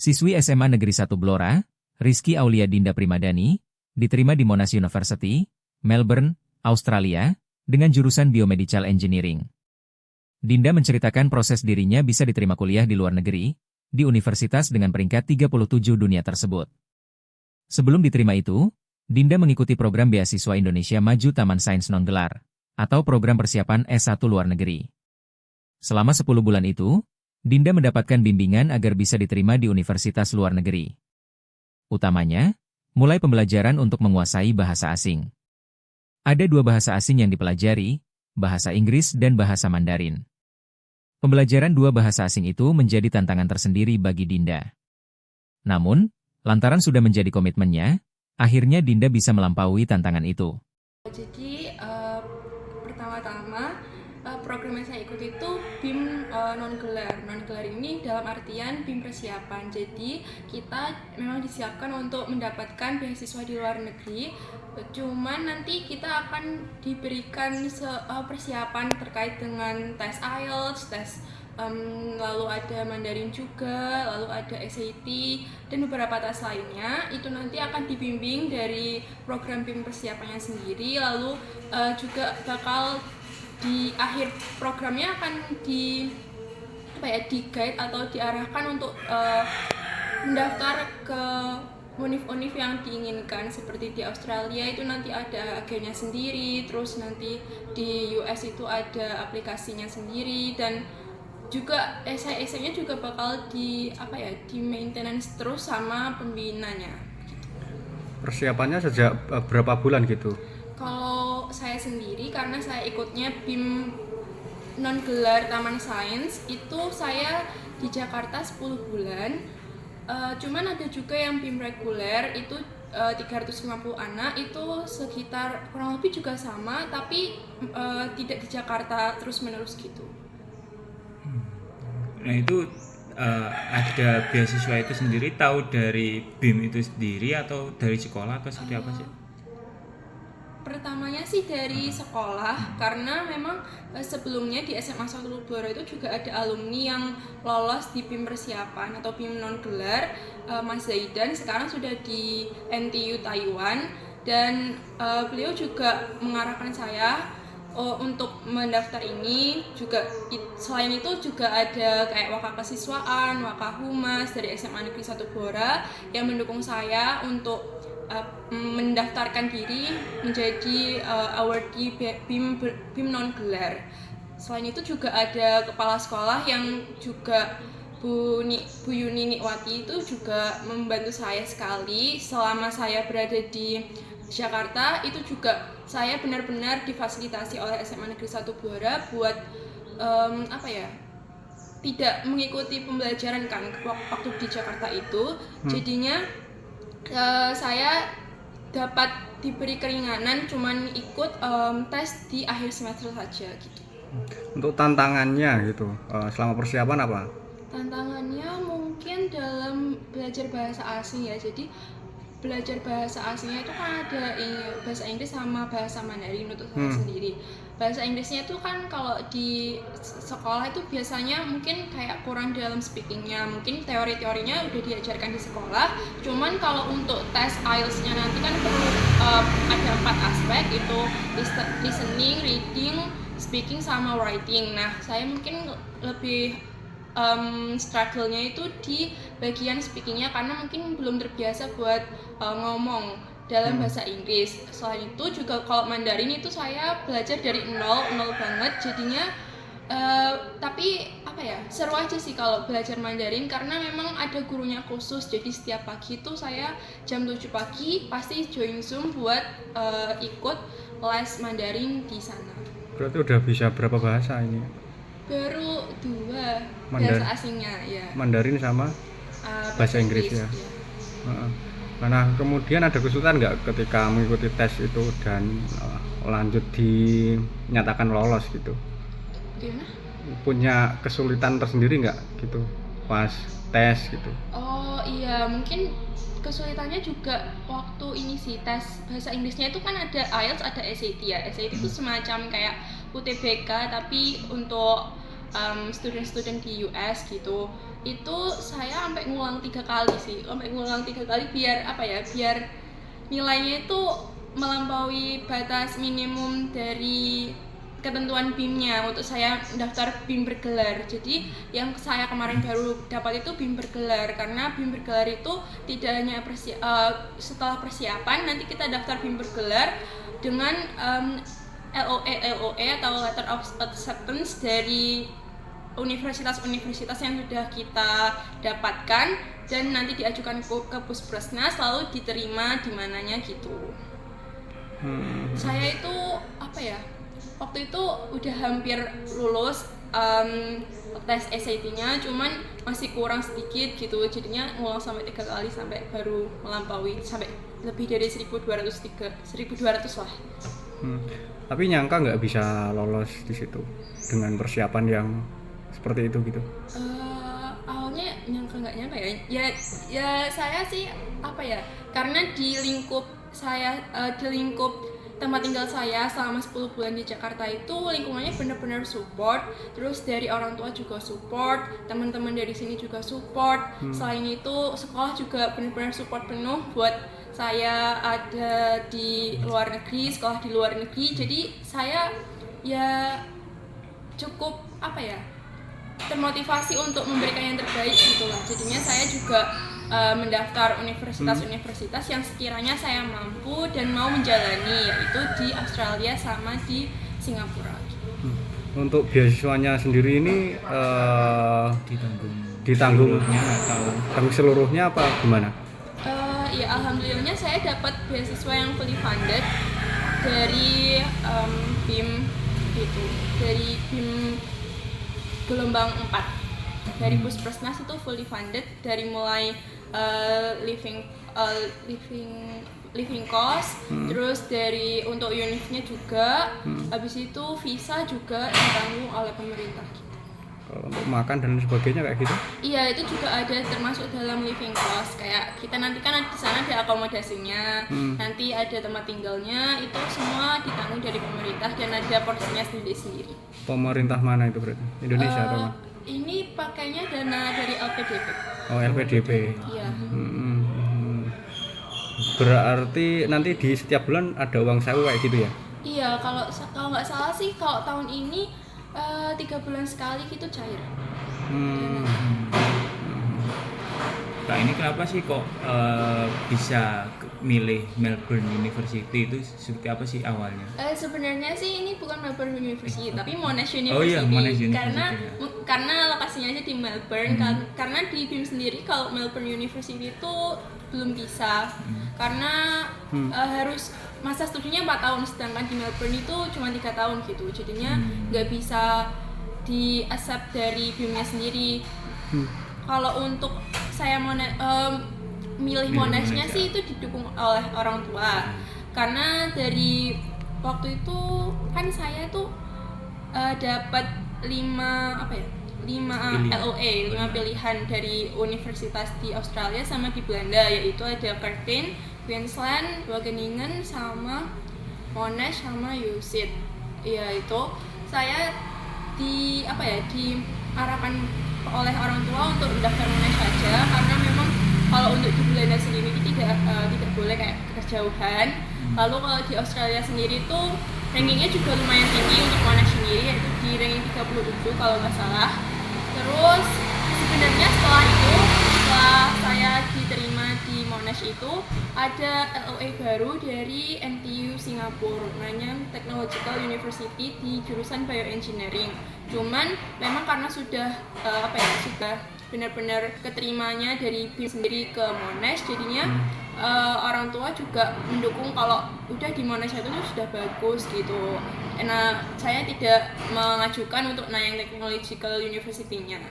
Siswi SMA Negeri 1 Blora, Rizky Aulia Dinda Primadani, diterima di Monash University, Melbourne, Australia, dengan jurusan Biomedical Engineering. Dinda menceritakan proses dirinya bisa diterima kuliah di luar negeri, di universitas dengan peringkat 37 dunia tersebut. Sebelum diterima itu, Dinda mengikuti program beasiswa Indonesia Maju Taman Sains Non-Gelar, atau program persiapan S1 luar negeri. Selama 10 bulan itu, Dinda mendapatkan bimbingan agar bisa diterima di universitas luar negeri. Utamanya, mulai pembelajaran untuk menguasai bahasa asing. Ada 2 bahasa asing yang dipelajari, bahasa Inggris dan bahasa Mandarin. Pembelajaran 2 bahasa asing itu menjadi tantangan tersendiri bagi Dinda. Namun, lantaran sudah menjadi komitmennya, akhirnya Dinda bisa melampaui tantangan itu. Jadi, pertama-tama program yang saya ikuti itu BIM non-gelar. Non-gelar ini dalam artian BIM persiapan. Jadi kita memang disiapkan untuk mendapatkan beasiswa di luar negeri. Cuman nanti kita akan diberikan persiapan terkait dengan tes IELTS, lalu ada Mandarin juga, lalu ada SAT, dan beberapa tes lainnya. Itu nanti akan dibimbing dari program BIM persiapannya sendiri. Lalu juga bakal di akhir programnya akan di guide atau diarahkan untuk mendaftar ke univ-univ yang diinginkan. Seperti di Australia itu nanti ada agennya sendiri, terus nanti di US itu ada aplikasinya sendiri, dan juga essay-nya juga bakal di maintenance terus sama pembinanya. Persiapannya sejak berapa bulan gitu? Kalau saya sendiri, karena saya ikutnya BIM non-gelar Taman Sains, itu saya di Jakarta 10 bulan. Cuman ada juga yang BIM reguler, itu 350 anak, itu sekitar kurang lebih juga sama, tapi tidak di Jakarta terus-menerus gitu. Nah itu ada beasiswa itu sendiri tahu dari BIM itu sendiri atau dari sekolah atau seperti apa sih? Pertamanya sih dari sekolah, karena memang sebelumnya di SMA 1 Blora itu juga ada alumni yang lolos di BIM persiapan atau BIM non-gelar, Mas Zaidan sekarang sudah di NTU Taiwan, dan beliau juga mengarahkan saya untuk mendaftar ini. Juga selain itu juga ada kayak wakakesiswaan, wakahumas dari SMA Negeri 1 Blora yang mendukung saya untuk mendaftarkan diri menjadi awardee BIM non-gelar. Selain itu juga ada kepala sekolah yang juga Bu Yuni Nikwati itu juga membantu saya sekali selama saya berada di Jakarta. Itu juga saya benar-benar difasilitasi oleh SMA Negeri 1 Blora buat tidak mengikuti pembelajaran kan waktu di Jakarta itu. Jadinya saya dapat diberi keringanan, cuman ikut tes di akhir semester saja gitu. Untuk tantangannya gitu, selama persiapan apa? Tantangannya mungkin dalam belajar bahasa asing ya. Jadi belajar bahasa asingnya itu kan ada bahasa Inggris sama bahasa Mandarin untuk saya sendiri. Bahasa Inggrisnya itu kan kalau di sekolah itu biasanya mungkin kayak kurang dalam speakingnya, mungkin teori-teorinya udah diajarkan di sekolah. Cuman kalau untuk tes IELTS-nya nanti kan perlu ada 4 aspek, itu listening, reading, speaking, sama writing. Nah, saya mungkin lebih struggle-nya itu di bagian speaking-nya, karena mungkin belum terbiasa buat ngomong dalam bahasa Inggris. Selain itu juga kalau Mandarin itu saya belajar dari nol banget, jadinya tapi seru aja sih kalau belajar Mandarin, karena memang ada gurunya khusus. Jadi setiap pagi itu saya jam 7 pagi pasti join Zoom buat ikut les Mandarin di sana. Berarti udah bisa berapa bahasa ini? Baru 2 bahasa asingnya ya. Mandarin sama bahasa Inggris ya. Nah, kemudian ada kesulitan nggak ketika mengikuti tes itu dan lanjut dinyatakan lolos gitu? Gimana? Punya kesulitan tersendiri nggak gitu pas tes gitu? Oh iya, mungkin kesulitannya juga waktu ini sih, tes bahasa Inggrisnya itu kan ada IELTS, ada SAT ya. SAT itu semacam kayak UTBK tapi untuk student-student di US gitu, itu saya sampai ngulang 3 kali sih, biar biar nilainya itu melampaui batas minimum dari ketentuan BIM-nya untuk saya daftar BIM bergelar. Jadi yang saya kemarin baru dapat itu BIM bergelar, karena BIM bergelar itu tidak hanya setelah persiapan nanti kita daftar BIM bergelar dengan LOE atau Letter of Acceptance dari universitas-universitas yang sudah kita dapatkan dan nanti diajukan ke Puspresnas lalu diterima di mananya gitu. Saya itu waktu itu udah hampir lulus tes SAT-nya, cuman masih kurang sedikit gitu, jadinya ngulang sampai 3 kali sampai baru melampaui sampai lebih dari 1.200 lah. Tapi nyangka nggak bisa lolos di situ dengan persiapan yang seperti itu gitu? Awalnya nyangka ya saya sih karena di lingkup tempat tinggal saya selama 10 bulan di Jakarta itu lingkungannya benar-benar support, terus dari orang tua juga support, teman-teman dari sini juga support. Selain itu sekolah juga benar-benar support penuh buat saya ada di luar negeri, sekolah di luar negeri. Jadi saya ya cukup termotivasi untuk memberikan yang terbaik gitulah. Jadinya saya juga mendaftar universitas-universitas yang sekiranya saya mampu dan mau menjalani, yaitu di Australia sama di Singapura. Untuk beasiswanya sendiri ini ditanggung seluruhnya apa gimana? Ya alhamdulillahnya saya dapat beasiswa yang fully funded dari BIM gitu, dari BIM gelombang 4 dari Puspresnas itu fully funded dari mulai living cost, terus dari untuk unitnya juga, habis itu visa juga ditanggung oleh pemerintah gitu. Kalau untuk makan dan sebagainya kayak gitu? Iya, itu juga ada termasuk dalam living cost, kayak kita nanti kan di sana ada akomodasinya, nanti ada tempat tinggalnya, itu semua ditanggung dari pemerintah dan ada porsinya sendiri-sendiri. Pemerintah mana itu berarti? Indonesia atau mana? Ini pakainya dana dari LPDP. Oh, LPDP. Iya. Berarti nanti di setiap bulan ada uang sewa kayak gitu ya? Iya, kalau nggak salah sih kalau tahun ini 3 bulan sekali gitu cair. Nah ini kenapa sih kok bisa milih Melbourne University, itu seperti apa sih awalnya? Sebenarnya sih ini bukan Melbourne University tapi Monash University. Oh iya, Monash University. Karena lokasinya aja di Melbourne. Karena di BIM sendiri kalau Melbourne University itu belum bisa karena harus masa studinya 4 tahun, sedangkan di Melbourne itu cuma 3 tahun gitu, jadinya nggak bisa di accept dari BIM-nya sendiri. Kalau untuk saya milih Monashnya sih itu didukung oleh orang tua, karena dari waktu itu kan saya tuh dapat 5 pilihan dari universitas di Australia sama di Belanda, yaitu ada Curtin, Queensland, Wageningen, sama Monash sama USyd. Ya itu saya diarahkan oleh orang tua untuk mendaftar Monash saja, karena memang kalau untuk di Belanda sendiri tidak boleh kayak kejauhan. Lalu kalau di Australia sendiri tuh rankingnya juga lumayan tinggi untuk Monash sendiri, yaitu di ranking 37 kalau nggak salah. Terus sebenarnya setelah saya diterima di Monash itu ada LOE baru dari NTU Singapura, namanya Technological University di jurusan Bioengineering. Cuman memang karena sudah sudah benar-benar keterimanya dari BIM sendiri ke Monash, jadinya orang tua juga mendukung kalau udah di Monash itu sudah bagus gitu. Nah, saya tidak mengajukan untuk yang Technological University-nya.